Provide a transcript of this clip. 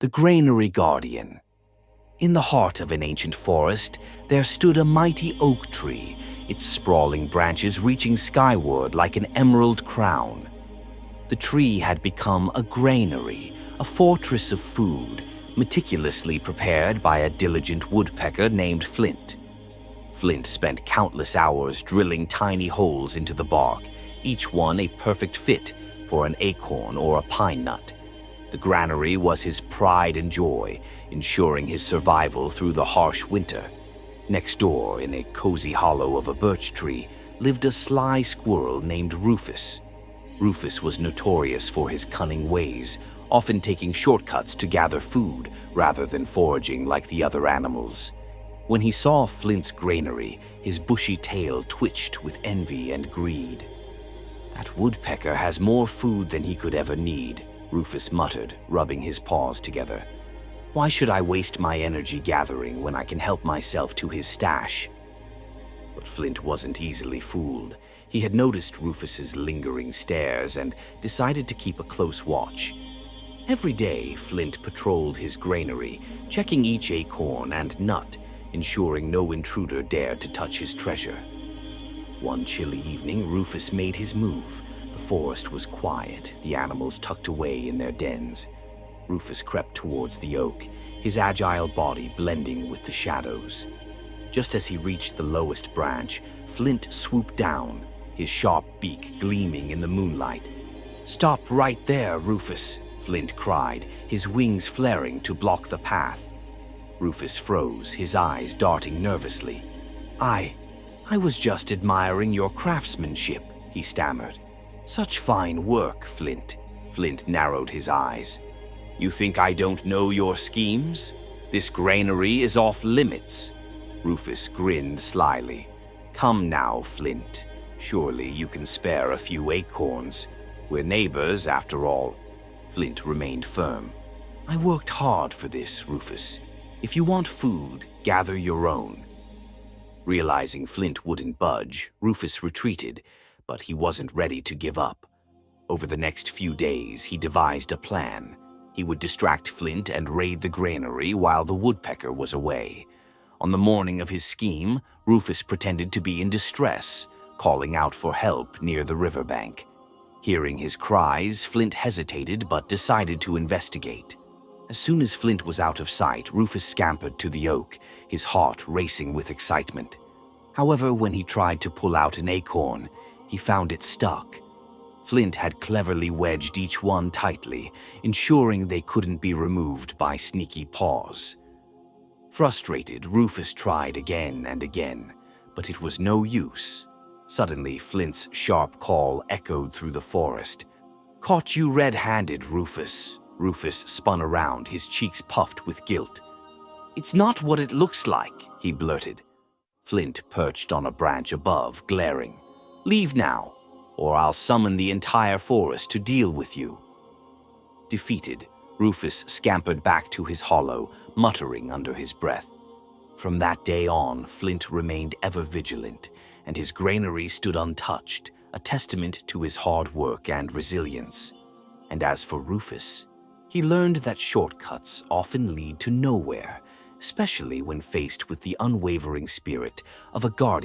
The Granary Guardian. In the heart of an ancient forest, there stood a mighty oak tree, its sprawling branches reaching skyward like an emerald crown. The tree had become a granary, a fortress of food, meticulously prepared by a diligent woodpecker named Flint. Flint spent countless hours drilling tiny holes into the bark, each one a perfect fit for an acorn or a pine nut. The granary was his pride and joy, ensuring his survival through the harsh winter. Next door, in a cozy hollow of a birch tree, lived a sly squirrel named Rufus. Rufus was notorious for his cunning ways, often taking shortcuts to gather food rather than foraging like the other animals. When he saw Flint's granary, his bushy tail twitched with envy and greed. "That woodpecker has more food than he could ever need," Rufus muttered, rubbing his paws together. "Why should I waste my energy gathering when I can help myself to his stash?" But Flint wasn't easily fooled. He had noticed Rufus's lingering stares and decided to keep a close watch. Every day, Flint patrolled his granary, checking each acorn and nut, ensuring no intruder dared to touch his treasure. One chilly evening, Rufus made his move. The forest was quiet, the animals tucked away in their dens. Rufus crept towards the oak, his agile body blending with the shadows. Just as he reached the lowest branch, Flint swooped down, his sharp beak gleaming in the moonlight. "Stop right there, Rufus," Flint cried, his wings flaring to block the path. Rufus froze, his eyes darting nervously. I was just admiring your craftsmanship," he stammered. "Such fine work, Flint." Flint narrowed his eyes. "You think I don't know your schemes? This granary is off limits." Rufus grinned slyly. "Come now, Flint. Surely you can spare a few acorns. We're neighbors, after all." Flint remained firm. "I worked hard for this, Rufus. If you want food, gather your own." Realizing Flint wouldn't budge, Rufus retreated, but he wasn't ready to give up. Over the next few days, he devised a plan. He would distract Flint and raid the granary while the woodpecker was away. On the morning of his scheme, Rufus pretended to be in distress, calling out for help near the riverbank. Hearing his cries, Flint hesitated but decided to investigate. As soon as Flint was out of sight, Rufus scampered to the oak, his heart racing with excitement. However, when he tried to pull out an acorn, he found it stuck. Flint had cleverly wedged each one tightly, ensuring they couldn't be removed by sneaky paws. Frustrated, Rufus tried again and again, but it was no use. Suddenly, Flint's sharp call echoed through the forest. "Caught you red-handed, Rufus." Rufus spun around, his cheeks puffed with guilt. "It's not what it looks like," he blurted. Flint perched on a branch above, glaring. "Leave now, or I'll summon the entire forest to deal with you." Defeated, Rufus scampered back to his hollow, muttering under his breath. From that day on, Flint remained ever vigilant, and his granary stood untouched, a testament to his hard work and resilience. And as for Rufus, he learned that shortcuts often lead to nowhere, especially when faced with the unwavering spirit of a guardian.